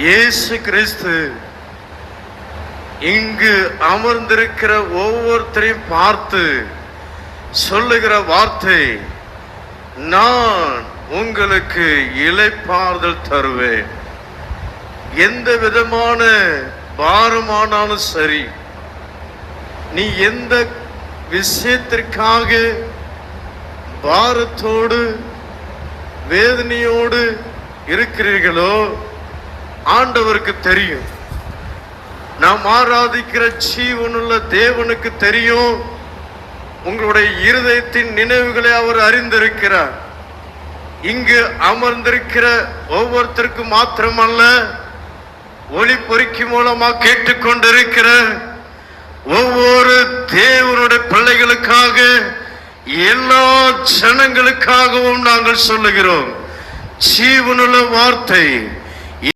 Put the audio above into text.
இயேசு கிறிஸ்து இங்கு அமர்ந்திருக்கிற ஒவ்வொருத்தரையும் பார்த்து சொல்லுகிற வார்த்தை, நான் உங்களுக்கு இளைப்பாறுதல் தருவேன். எந்த விதமான பாரமானாலும் சரி, நீ எந்த விஷயத்திற்காக பாரத்தோடு வேதனையோடு இருக்கிறீர்களோ ஆண்டவருக்கு தெரியும். நாம் ஆராதிக்கிற ஜீவனுள்ள தேவனுக்கு தெரியும். உங்களுடைய இருதயத்தின் நினைவுகளை அவர் அறிந்திருக்கிறார். இங்கு அமர்ந்திருக்கிற ஒவ்வொருத்தருக்கும் மாத்திரமல்ல, ஒளிபெருக்கி மூலமா கேட்டுக்கொண்டிருக்கிற ஒவ்வொரு தேவனுடைய பிள்ளைகளுக்காக, எல்லா ஜனங்களுக்காகவும் நாங்கள் சொல்லுகிறோம், ஜீவனுள்ள வார்த்தை